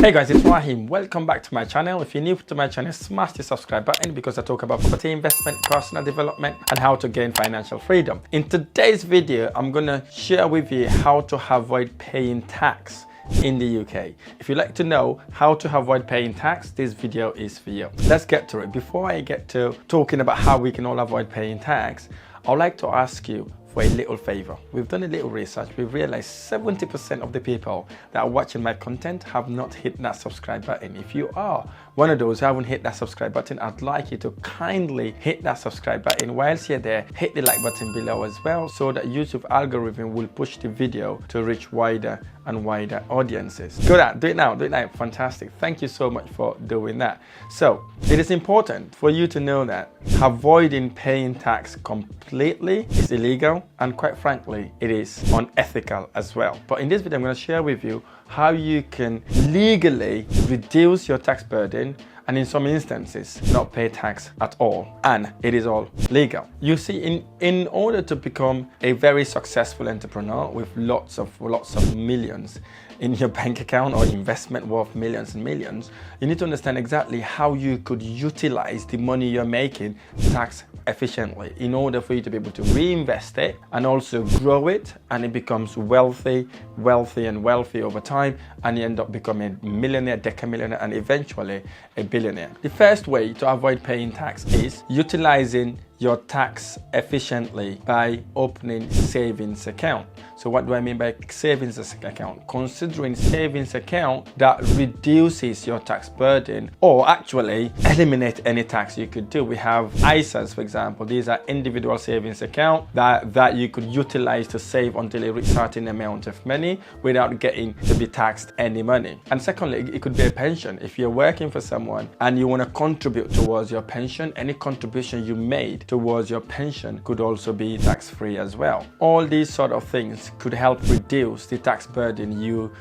Hey guys, it's Rahim. Welcome back to my channel. If you're new to my channel, smash the subscribe button because I talk about property investment, personal development, and how to gain financial freedom. In today's video, I'm gonna share with you how to avoid paying tax in the UK. If you'd like to know how to avoid paying tax, this video is for you. Let's get to it. Before I get to talking about how we can all avoid paying tax, I'd like to ask you for a little favor. We've done a little research. We've realized 70% of the people that are watching my content have not hit that subscribe button. If you are one of those who haven't hit that subscribe button, I'd like you to kindly hit that subscribe button. Whilst you're there, hit the like button below as well so that YouTube algorithm will push the video to reach wider and wider audiences. Do it now, do it now. Fantastic. Thank you so much for doing that. So it is important for you to know that avoiding paying tax completely is illegal, and quite frankly, it is unethical as well. But in this video, I'm going to share with you how you can legally reduce your tax burden and in some instances not pay tax at all, and it is all legal. You see, in order to become a very successful entrepreneur with lots of millions in your bank account or investment worth millions and millions, you need to understand exactly how you could utilize the money you're making tax efficiently in order for you to be able to reinvest it and also grow it, and it becomes wealthy and wealthy over time, and you end up becoming a millionaire, decamillionaire, and eventually a billionaire. The first way to avoid paying tax is utilizing your tax efficiently by opening savings account. So what do I mean by savings account? Considering savings account that reduces your tax burden or actually eliminate any tax you could do. We have ISAs, for example. These are individual savings account that you could utilize to save until you reach a certain amount of money without getting to be taxed any money. And secondly, it could be a pension. If you're working for someone and you want to contribute towards your pension, any contribution you made towards your pension could also be tax-free as well. All these sort of things could help reduce the tax burden you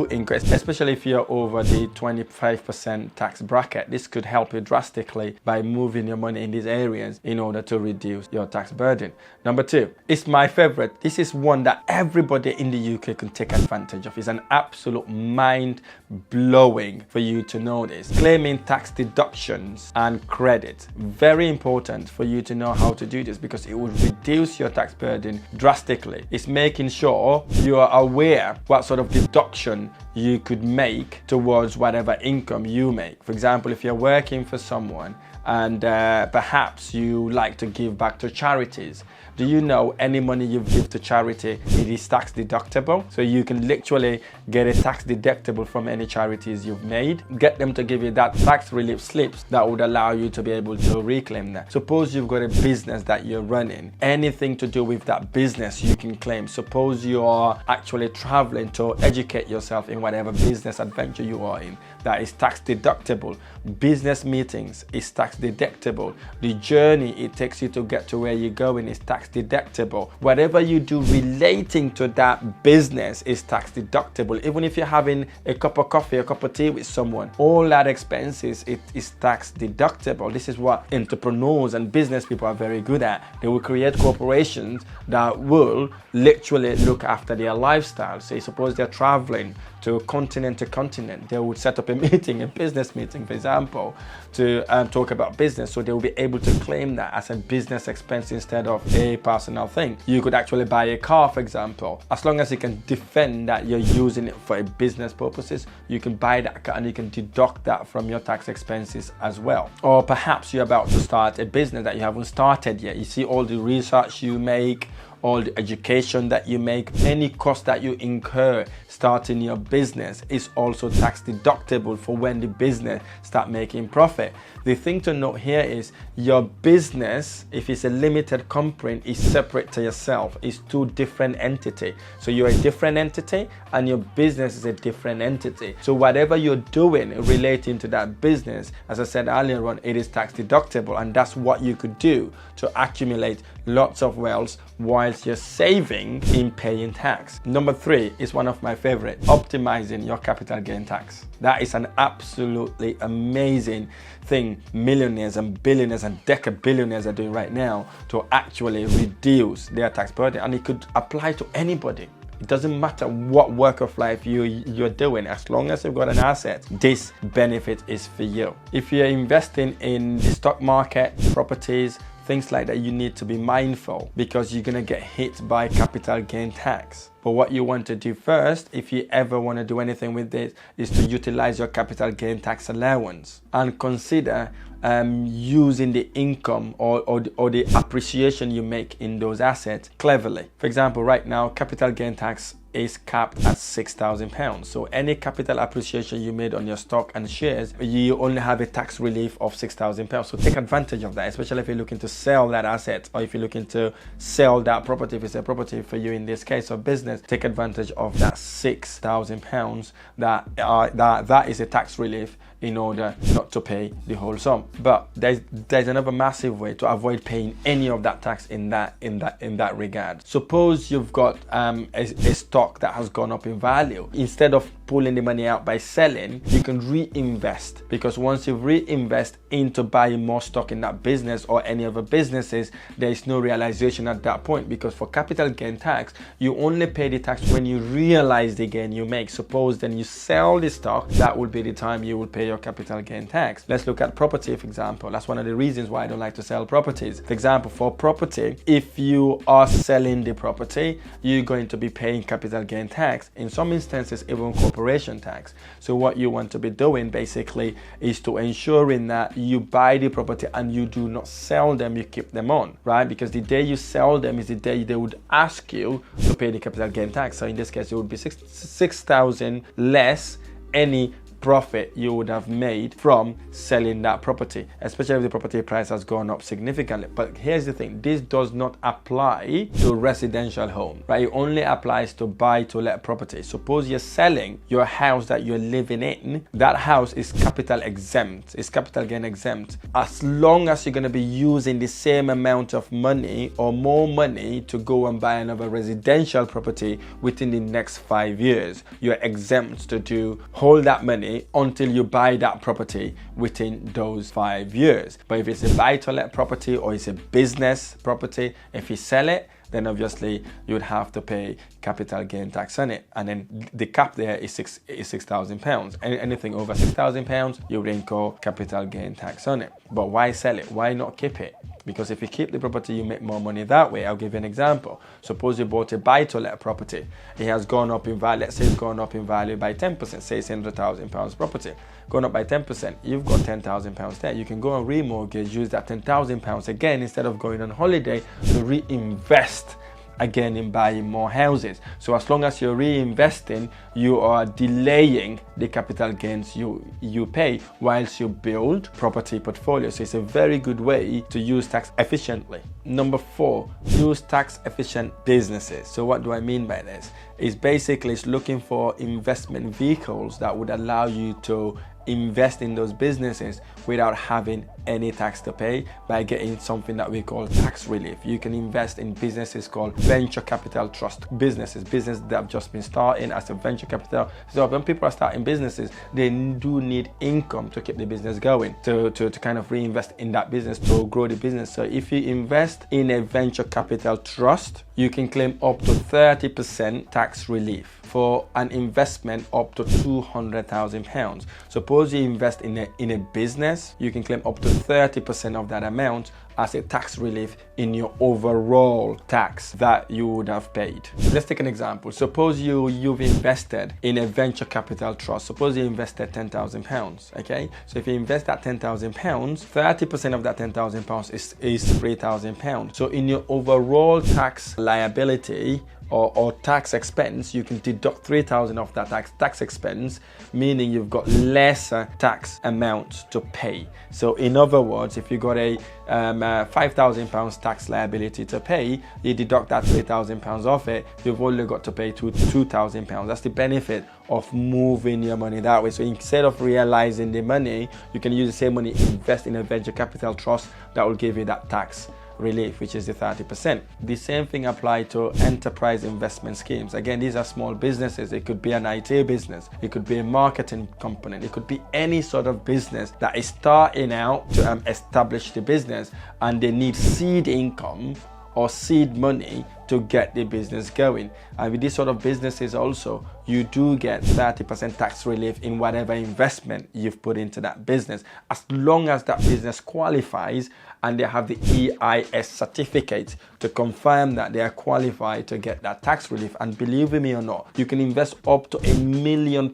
incur, especially if you're over the 25% tax bracket. This could help you drastically by moving your money in these areas in order to reduce your tax burden. Number two, it's my favorite. This is one that everybody in the UK can take advantage of. It's an absolute mind-blowing for you to know this. Claiming tax deductions and credit. Very important for you to know how to do this because it will reduce your tax burden drastically. It's making sure you are aware what sort of deduction you could make towards whatever income you make. For example, if you're working for someone and perhaps you like to give back to charities, do you know any money you give to charity, it is tax deductible? So you can literally get a tax deductible from any charities you've made. Get them to give you that tax relief slips that would allow you to be able to reclaim that. Suppose you've got a business that you're running. Anything to do with that business you can claim. Suppose you are actually traveling to educate yourself in whatever business adventure you are in. That is tax deductible. Business meetings is tax deductible. The journey it takes you to get to where you're going is tax deductible. Whatever you do relating to that business is tax deductible. Even if you're having a cup of coffee, a cup of tea with someone, all that expenses, it is tax deductible. This is what entrepreneurs and business people are very good at. They will create corporations that will literally look after their lifestyle. Say, suppose they're traveling to continent, they would set up a meeting, a business meeting, for example, to talk about business. So they will be able to claim that as a business expense instead of a personal thing. You could actually buy a car, for example. As long as you can defend that you're using it for a business purposes, you can buy that car and you can deduct that from your tax expenses as well. Or perhaps you're about to start a business that you haven't started yet. You see all the research you make, all the education that you make, any cost that you incur starting your business is also tax deductible for when the business start making profit. The thing to note here is your business, if it's a limited company, is separate to yourself. It's two different entities. So you're a different entity and your business is a different entity. So whatever you're doing relating to that business, as I said earlier on, it is tax deductible, and that's what you could do to accumulate lots of wealth whilst you're saving in paying tax. Number three is one of my favorite, optimizing your capital gain tax. That is an absolutely amazing thing millionaires and billionaires and decabillionaires are doing right now to actually reduce their tax burden, and it could apply to anybody. It doesn't matter what work of life you're doing, as long as you've got an asset, this benefit is for you. If you're investing in the stock market, properties, things like that, you need to be mindful because you're going to get hit by capital gain tax. But what you want to do first, if you ever want to do anything with this, is to utilize your capital gain tax allowance and consider using the income or the appreciation you make in those assets cleverly. For example, right now, capital gain tax is capped at £6,000. So any capital appreciation you made on your stock and shares, you only have a tax relief of £6,000. So take advantage of that, especially if you're looking to sell that asset or if you're looking to sell that property. If it's a property for you in this case or business, take advantage of that £6,000 that is a tax relief in order not to pay the whole sum. But there's another massive way to avoid paying any of that tax in that regard. Suppose you've got a stock that has gone up in value. Instead of pulling the money out by selling, you can reinvest, because once you reinvest into buying more stock in that business or any other businesses, there is no realization at that point, because for capital gain tax, you only pay the tax when you realize the gain you make. Suppose then you sell the stock, that would be the time you will pay your capital gain tax. Let's look at property, for example. That's one of the reasons why I don't like to sell properties. For example, for property, if you are selling the property, you're going to be paying capital gain tax, in some instances even corporation tax. So what you want to be doing basically is to ensuring that you buy the property and you do not sell them, you keep them on, right? Because the day you sell them is the day they would ask you to pay the capital gain tax. So in this case, it would be 6,000 less any profit you would have made from selling that property, especially if the property price has gone up significantly. But here's the thing, this does not apply to residential home, right? It only applies to buy to let property. Suppose you're selling your house that you're living in, that house is capital exempt, it's capital gain exempt, as long as you're going to be using the same amount of money or more money to go and buy another residential property within the next 5 years. You're exempt to hold that money until you buy that property within those 5 years. But if it's a buy-to-let property or it's a business property, if you sell it, then obviously you would have to pay capital gain tax on it. And then the cap there is £6,000. Anything over £6,000, you would incur capital gain tax on it. But why sell it? Why not keep it? Because if you keep the property, you make more money that way. I'll give you an example. Suppose you bought a buy-to-let property. It has gone up in value. Let's say it's gone up in value by 10%. Say it's £100,000 property. Gone up by 10%. You've got £10,000 there. You can go and remortgage, use that £10,000 again instead of going on holiday to reinvest again in buying more houses. So as long as you're reinvesting, you are delaying the capital gains you pay whilst you build property portfolio. So it's a very good way to use tax efficiently. Number 4, use tax efficient businesses. So what do I mean by this? It's basically looking for investment vehicles that would allow you to invest in those businesses without having any tax to pay by getting something that we call tax relief. You can invest in businesses called venture capital trust businesses that have just been starting as a venture capital. So when people are starting businesses, they do need income to keep the business going, to kind of reinvest in that business to grow the business. So if you invest in a venture capital trust, you can claim up to 30% tax relief for an investment up to £200,000. Suppose you invest in a business, you can claim up to 30% of that amount as a tax relief in your overall tax that you would have paid. Let's take an example. Suppose you've invested in a venture capital trust. Suppose you invested £10,000, okay? So if you invest that £10,000, 30% of that £10,000 is £3,000. So in your overall tax liability or tax expense, you can deduct 3,000 of that tax expense, meaning you've got lesser tax amount to pay. So in other words, if you got a £5,000 tax liability to pay, you deduct that £3,000 off it, you've only got to pay £2,000. That's the benefit of moving your money that way. So instead of realizing the money, you can use the same money, invest in a venture capital trust that will give you that tax relief, which is the 30%. The same thing applies to enterprise investment schemes. Again, these are small businesses. It could be an IT business, it could be a marketing company, it could be any sort of business that is starting out to establish the business and they need seed income or seed money to get the business going. And with these sort of businesses also, you do get 30% tax relief in whatever investment you've put into that business, as long as that business qualifies and they have the EIS certificate to confirm that they are qualified to get that tax relief. And believe me or not, you can invest up to £1 million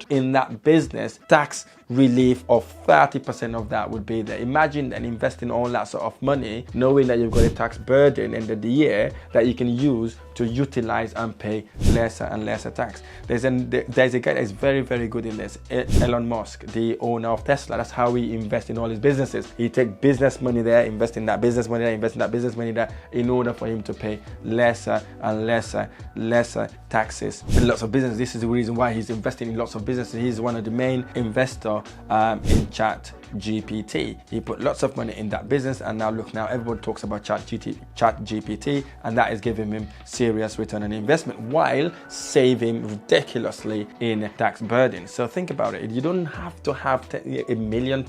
in that business. Tax relief of 30% of that would be there. Imagine then investing all that sort of money, knowing that you've got a tax burden end of the year that you can use to utilize and pay lesser and lesser tax. There's a guy that's very, very good in this, Elon Musk, the owner of Tesla. That's how he invests in all his businesses. He takes business money there, invest in that business money there, invest in that business money there, in order for him to pay lesser and lesser taxes. In lots of businesses, this is the reason why he's investing in lots of businesses. He's one of the main investors in ChatGPT. He put lots of money in that business, and now look, now everyone talks about ChatGPT, and that is giving him serious return on investment while saving ridiculously in tax burden. So think about it. You don't have to have £1 million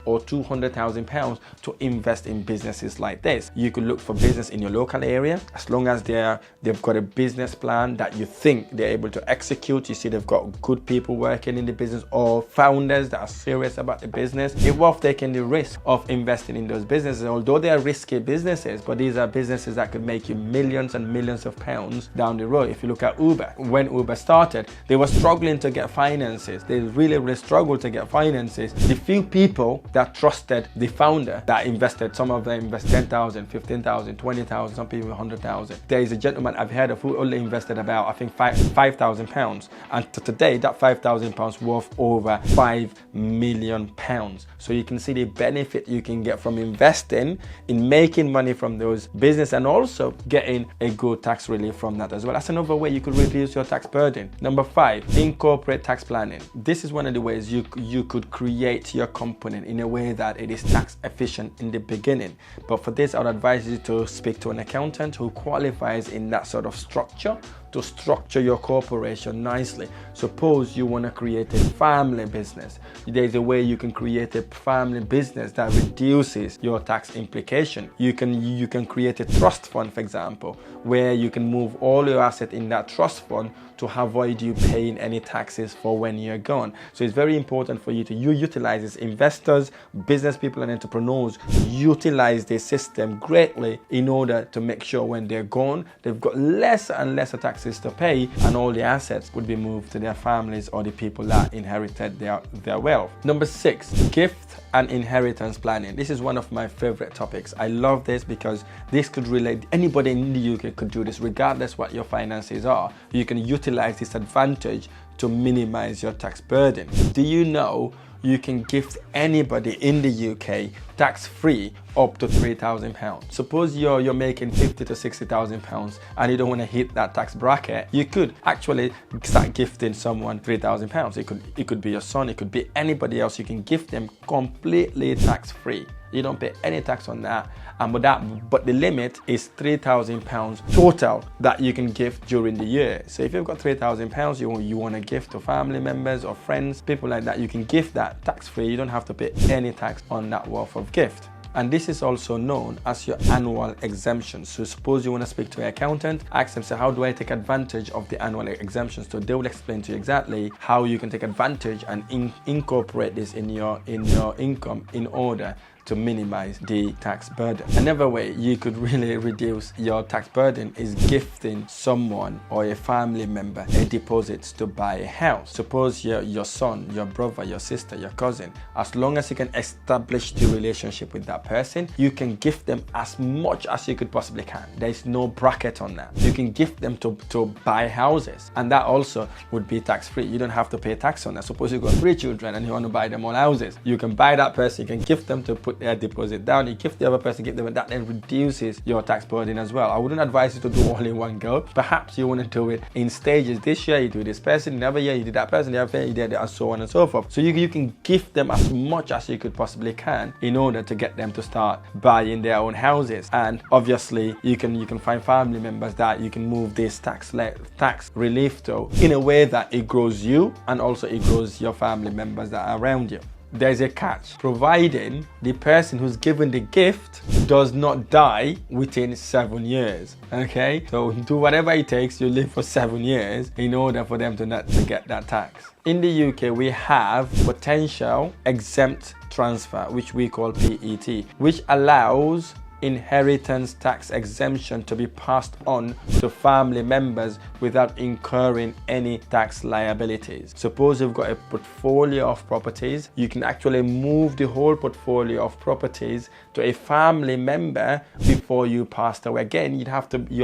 or £200,000 to invest in businesses like this. You could look for business in your local area, as long as they've got a business plan that you think they're able to execute. You see they've got good people working in the business, or founders that are serious about the business. It's worth taking the risk of investing in those businesses, although they are risky businesses, but these are businesses that could make you millions and millions of pounds down the road. If you look at Uber, when Uber started, they were struggling to get finances. They really struggled to get finances. The few people that trusted the founder that invested, some of them invest 10,000, 15,000, 20,000, some people 100,000. There is a gentleman I've heard of who only invested about, I think, £5,000, and today that £5,000 worth over £5 million. So you can see the benefit you can get from investing in making money from those business, and also getting a good tax relief from that as well. That's another way you could reduce your tax burden. Number 5, incorporate tax planning. This is one of the ways you could create your company in a way that it is tax efficient in the beginning. But for this, I would advise you to speak to an accountant who qualifies in that sort of structure, to structure your corporation nicely. Suppose you want to create a family business. There's a way you can create a family business that reduces your tax implication. You can create a trust fund, for example, where you can move all your assets in that trust fund to avoid you paying any taxes for when you're gone. So it's very important for you to utilize this. Investors, business people, and entrepreneurs utilize this system greatly in order to make sure when they're gone, they've got lesser and lesser taxes to pay, and all the assets would be moved to their families or the people that inherited their wealth. Number 6, gift and inheritance planning. This is one of my favorite topics. I love this because this could relate, anybody in the UK could do this regardless what your finances are. You can utilize this advantage to minimize your tax burden. Do you know you can gift anybody in the UK tax-free up to £3,000. Suppose you're making £50,000 to £60,000 and you don't want to hit that tax bracket, you could actually start gifting someone £3,000. It could be your son, it could be anybody else. You can gift them completely tax-free. You don't pay any tax on that, but the limit is £3,000 total that you can gift during the year. So if you've got £3,000 you want to gift to family members or friends, people like that, you can gift that tax-free. You don't have to pay any tax on that worth of gift. And this is also known as your annual exemption. So suppose you want to speak to an accountant, ask them, say, how do I take advantage of the annual exemptions? So they will explain to you exactly how you can take advantage and incorporate this in your income in order to minimize the tax burden. Another way you could really reduce your tax burden is gifting someone or a family member a deposit to buy a house. Suppose your son, your brother, your sister, your cousin, as long as you can establish the relationship with that person, you can gift them as much as you could possibly can. There is no bracket on that. You can gift them to buy houses, and that also would be tax free. You don't have to pay tax on that. Suppose you've got 3 children and you want to buy them all houses. You can buy that person, you can gift them to put their deposit down, you gift the other person, give them that, then reduces your tax burden as well. I wouldn't advise you to do all in one go. Perhaps you want to do it in stages. This year you do this person, another year you do that person, the other year you did it, and so on and so forth. So you can gift them as much as you could possibly can in order to get them to start buying their own houses. And obviously you can find family members that you can move this tax relief to in a way that it grows you and also it grows your family members that are around you. there's a catch, providing the person who's given the gift does not die within 7 years. Okay, so do whatever it takes, you live for 7 years in order for them to not to get that tax. In the UK, we have potential exempt transfer, which we call PET, which allows inheritance tax exemption to be passed on to family members without incurring any tax liabilities. Suppose you've got a portfolio of properties, you can actually move the whole portfolio of properties to a family member before you passed away. Again, you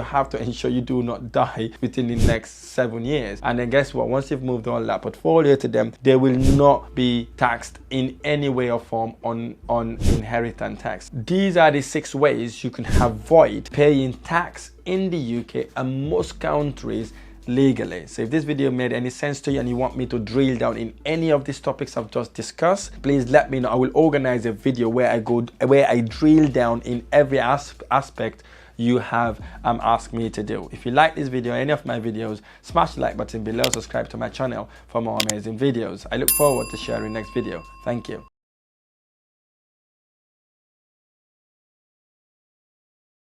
have to ensure you do not die within the next 7 years. And then guess what? Once you've moved all that portfolio to them, they will not be taxed in any way or form on inheritance tax. These are the 6 ways you can avoid paying tax in the UK and most countries legally. So if this video made any sense to you and you want me to drill down in any of these topics I've just discussed, please let me know. I will organize a video where I drill down in every aspect you have asked me to do. If you like this video, any of my videos, smash the like button below, subscribe to my channel for more amazing videos. I look forward to sharing next video. Thank you.